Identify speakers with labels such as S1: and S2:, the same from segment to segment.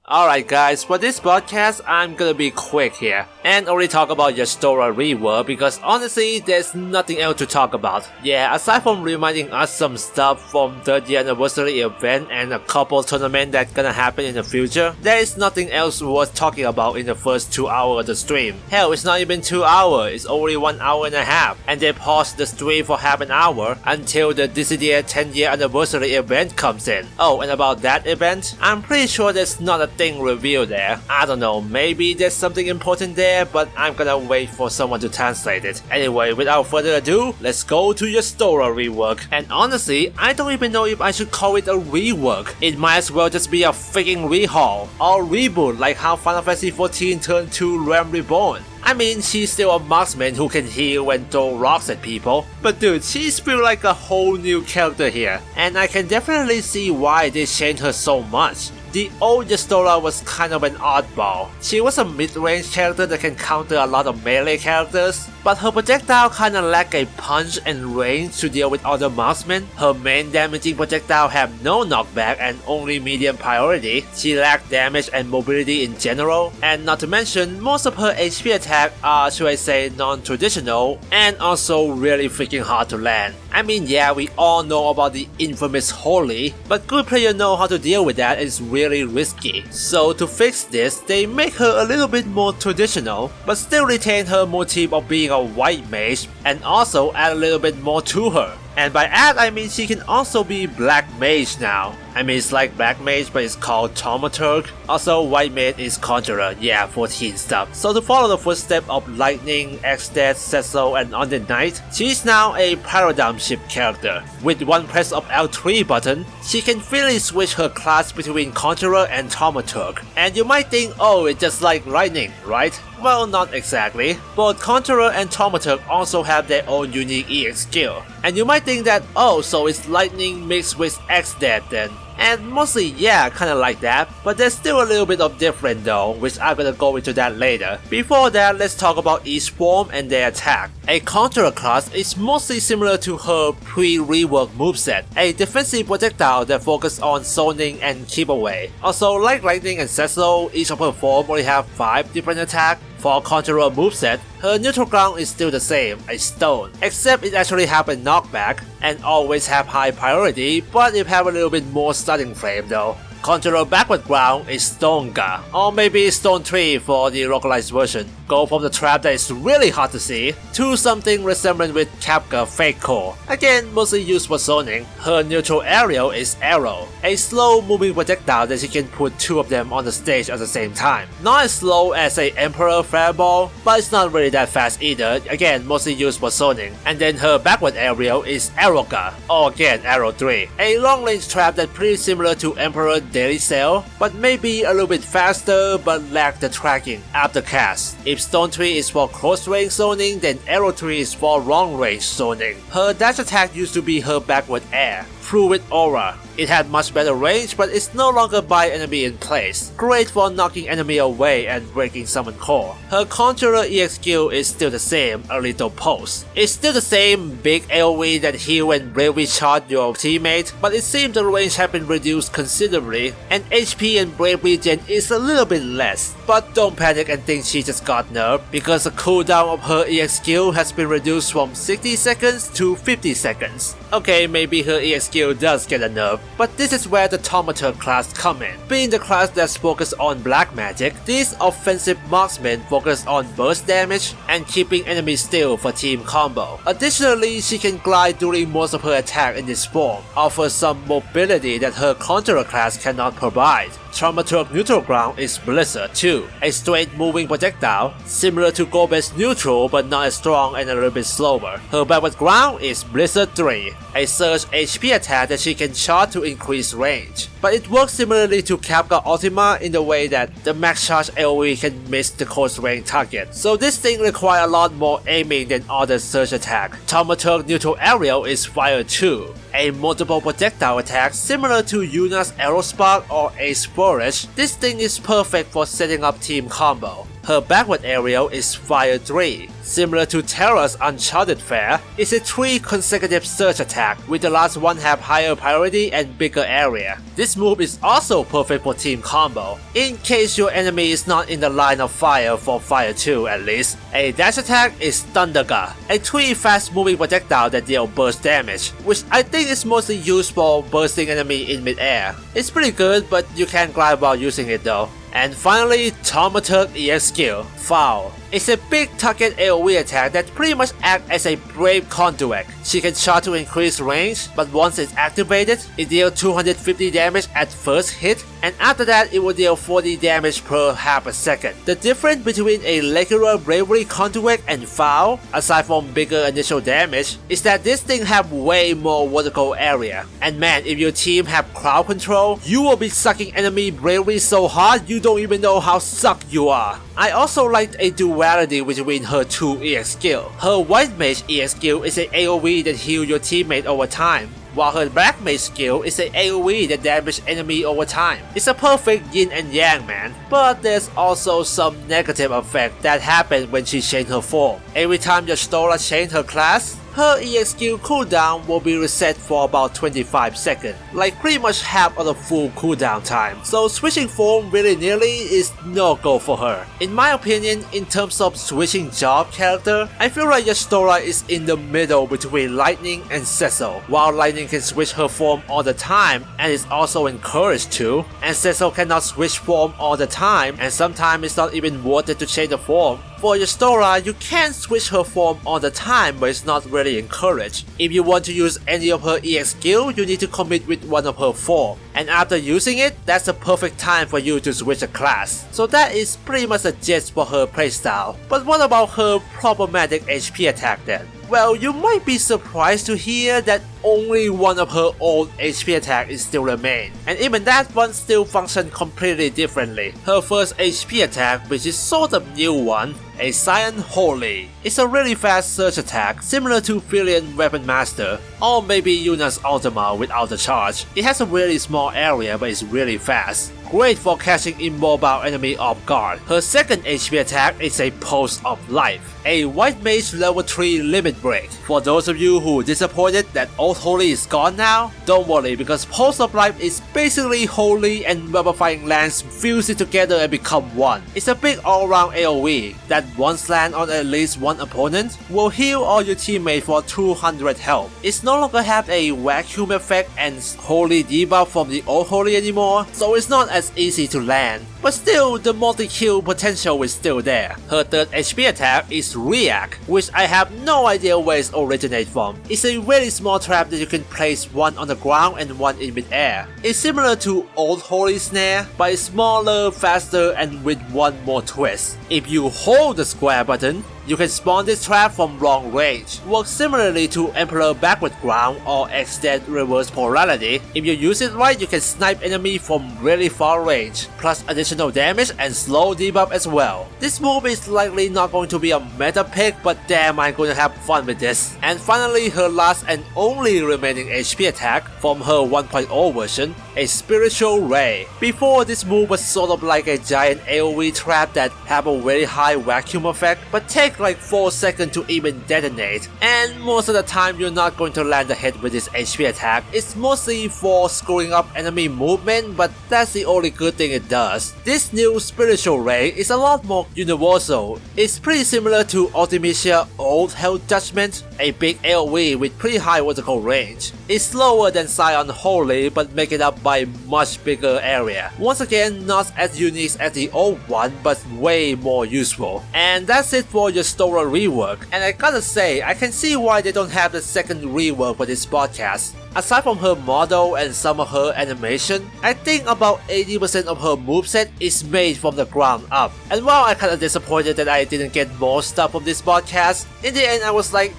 S1: Alright guys, for this podcast, I'm gonna be quick here and only talk about Yastora Rework because honestly, there's nothing else to talk about. Yeah, aside from reminding us some stuff from 3rd year anniversary event and a couple tournament that's gonna happen in the future, there is nothing else worth talking about in the first 2 hours of the stream. Hell, it's not even 2 hours, it's only 1 hour and a half, and they paused the stream for half an hour until the Dissidia 10th year anniversary event comes in. Oh, and about that event, I'm pretty sure there's not a thing revealed there. I don't know, maybe there's something important there, but I'm gonna wait for someone to translate it. Anyway, without further ado, let's go to Yastora Rework. And honestly, I don't even know if I should call it a rework. It might as well just be a freaking rehaul or reboot like how Final Fantasy XIV turned to Realm Reborn. I mean, she's still a marksman who can heal and throw rocks at people, but dude, she's built like a whole new character here, and I can definitely see why they changed her so much. The old Yastora was kind of an oddball. She was a mid-range character that can counter a lot of melee characters, but her projectile kinda lack a punch and range to deal with other marksmen. Her main damaging projectile have no knockback and only medium priority. She lacked damage and mobility in general, and not to mention, most of her HP attack are, should I say, non-traditional, and also really freaking hard to land. I mean, yeah, we all know about the infamous Holy, but good players know how to deal with that, and it's really risky. So to fix this, they make her a little bit more traditional, but still retain her motif of being a white mage, and also add a little bit more to her. And by add, I mean she can also be black mage now. I mean, it's like black mage, but it's called Thaumaturg. Also, white mage is conjurer, yeah, 14 stuff. So to follow the footsteps of Lightning, Exdeath, Cecil, and Undead Knight, she's now a paradigm shift character. With one press of L3 button, she can freely switch her class between conjurer and Thaumaturg. And you might think, oh, it's just like Lightning, right? Well, not exactly. Both Conjurer and Thaumaturg also have their own unique EX skill. And you might think that, oh, so it's Lightning mixed with Exdeath then. And mostly, yeah, kinda like that, but there's still a little bit of different though, which I'm gonna go into that later. Before that, let's talk about each form and their attack. A Conjurer class is mostly similar to her pre-rework moveset, a defensive projectile that focuses on zoning and keep away. Also, like Lightning and Cecil, each of her forms only have 5 different attacks. For Conjurer moveset, her neutral ground is still the same, a stone, except it actually have a knockback and always have high priority, but it have a little bit more starting frame though. Conjurer backward ground is Stonega, or maybe Stone 3 for the localized version. Go from the trap that is really hard to see, to something resembling with Kapka Fake Core. Again, mostly used for zoning. Her neutral aerial is Arrow, a slow moving projectile that she can put 2 of them on the stage at the same time. Not as slow as a Emperor Fireball, but it's not really that fast either, again mostly used for zoning. And then her backward aerial is Arroga, or again Arrow 3, a long range trap that's pretty similar to Emperor Daily Sail, but maybe a little bit faster but lack the tracking after cast. If Stone 3 is for close range zoning, then Arrow 3 is for long range zoning. Her dash attack used to be her backward air, Fluid Aura. It had much better range, but it's no longer by enemy in place. Great for knocking enemy away and breaking summon core. Her Conjurer EX skill is still the same, a little pulse. It's still the same big AoE that heal and bravery charge your teammate, but it seems the range has been reduced considerably, and HP and bravery gen is a little bit less. But don't panic and think she just got nerfed, because the cooldown of her EX skill has been reduced from 60 seconds to 50 seconds. Okay, maybe her EX skill does get a nerf, but this is where the Thaumaturg class come in. Being the class that's focused on black magic, these offensive marksmen focus on burst damage and keeping enemies still for team combo. Additionally, she can glide during most of her attack in this form, offers some mobility that her Conjurer class cannot provide. Thaumaturg neutral ground is Blizzard 2, a straight moving projectile, similar to Gobe's neutral but not as strong and a little bit slower. Her backward ground is Blizzard 3, a surge HP attack that she can charge to increase range. But it works similarly to Kapka Ultima in the way that the max charge AoE can miss the close range target, so this thing requires a lot more aiming than other surge attack. Thaumaturg neutral aerial is Fire 2, a multiple projectile attack similar to Yuna's Arrow Spark or Ace Flourish. This thing is perfect for setting up team combo. Her backward aerial is Fire 3. Similar to Terra's Uncharted Fare, it's a 3 consecutive surge attack, with the last one have higher priority and bigger area. This move is also perfect for team combo, in case your enemy is not in the line of fire for Fire 2 at least. A dash attack is Thunderga, a 3 fast moving projectile that deal burst damage, which I think is mostly used for bursting enemy in mid-air. It's pretty good, but you can't glide while using it though. And finally, Thaumaturg EX skill, Foul. It's a big target AoE attack that pretty much acts as a brave conduit. She can charge to increase range, but once it's activated, it deals 250 damage at first hit, and after that it will deal 40 damage per half a second. The difference between a regular bravery conduit and Foul, aside from bigger initial damage, is that this thing have way more vertical area. And man, if your team have crowd control, you will be sucking enemy bravery so hard you don't even know how sucked you are. I also liked a duality between her 2 EX skill. Her White Mage EX skill is a AoE that heals your teammate over time, while her Black Mage skill is a AoE that damages enemy over time. It's a perfect yin and yang, man. But there's also some negative effect that happen when she changes her form. Every time Y'Stora changes her class, her EX skill cooldown will be reset for about 25 seconds, like pretty much half of the full cooldown time. So switching form really nearly is no go for her. In my opinion, in terms of switching job character, I feel like Y'Stora is in the middle between Lightning and Cecil. While Lightning can switch her form all the time and is also encouraged to, and Cecil cannot switch form all the time, and sometimes it's not even worth it to change the form. For Y'Stora, you can switch her form all the time, but it's not really encouraged. If you want to use any of her EX skill, you need to commit with one of her form, and after using it, that's the perfect time for you to switch a class. So that is pretty much a gist for her playstyle. But what about her problematic HP attack then? Well, you might be surprised to hear that only one of her old HP attack is still remain, and even that one still functions completely differently. Her first HP attack, which is sort of new one, a Scion Holy. It's a really fast surge attack, similar to Filion Weapon Master, or maybe Yuna's Ultima without the charge. It has a really small area, but it's really fast. Great for catching immobile enemy off guard. Her second HP attack is a Pulse of Life, a White Mage level 3 limit break. For those of you who are disappointed that Old Holy is gone now, don't worry, because Pulse of Life is basically Holy and Rubberfying Lance fuse it together and become one. It's a big all-round AoE that once land on at least one opponent will heal all your teammates for 200 health. It's no longer have a vacuum effect and Holy debuff from the Old Holy anymore, so it's not as easy to land. But still, the multi-kill potential is still there. Her third HP attack is Rework, which I have no idea where it originates from. It's a really small trap that you can place one on the ground and one in mid-air. It's similar to Old Holy Snare, but it's smaller, faster, and with one more twist. If you hold the square button, you can spawn this trap from long range. Works similarly to Emperor Backward Ground or Extend Reverse Polarity. If you use it right, you can snipe enemy from really far range, plus additional damage and slow debuff as well. This move is likely not going to be a meta pick, but damn, I'm going to have fun with this. And finally, her last and only remaining HP attack from her 1.0 version, a Spiritual Ray. Before, this move was sort of like a giant AoE trap that have a very high vacuum effect, but take like 4 seconds to even detonate, and most of the time you're not going to land a hit with this HP attack. It's mostly for screwing up enemy movement, but that's the only good thing it does. This new Spiritual Ray is a lot more universal. It's pretty similar to Ultimecia Old Hell Judgment, a big AoE with pretty high vertical range. It's slower than Scion Holy, but make it up by much bigger area. Once again, not as unique as the old one, but way more useful. And that's it for Y'Stora Rework, and I gotta say, I can see why they don't have the second rework for this podcast. Aside from her model and some of her animation, I think about 80% of her moveset is made from the ground up. And while I kinda disappointed that I didn't get more stuff from this podcast, in the end I was like,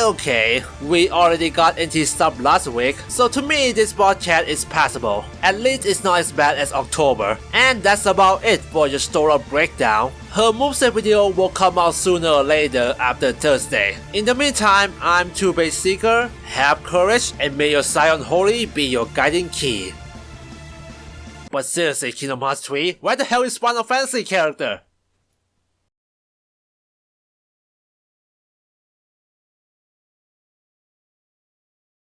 S1: okay, we already got NT stuff last week, so to me this podcast is passable. At least it's not as bad as October. And that's about it for Y'Stora breakdown. Her moveset video will come out sooner or later after Thursday. In the meantime, I'm Two-Base Seeker, have courage, and may your Scion Holy be your guiding key. But seriously, Kingdom Hearts 3, where the hell is Final Fantasy character?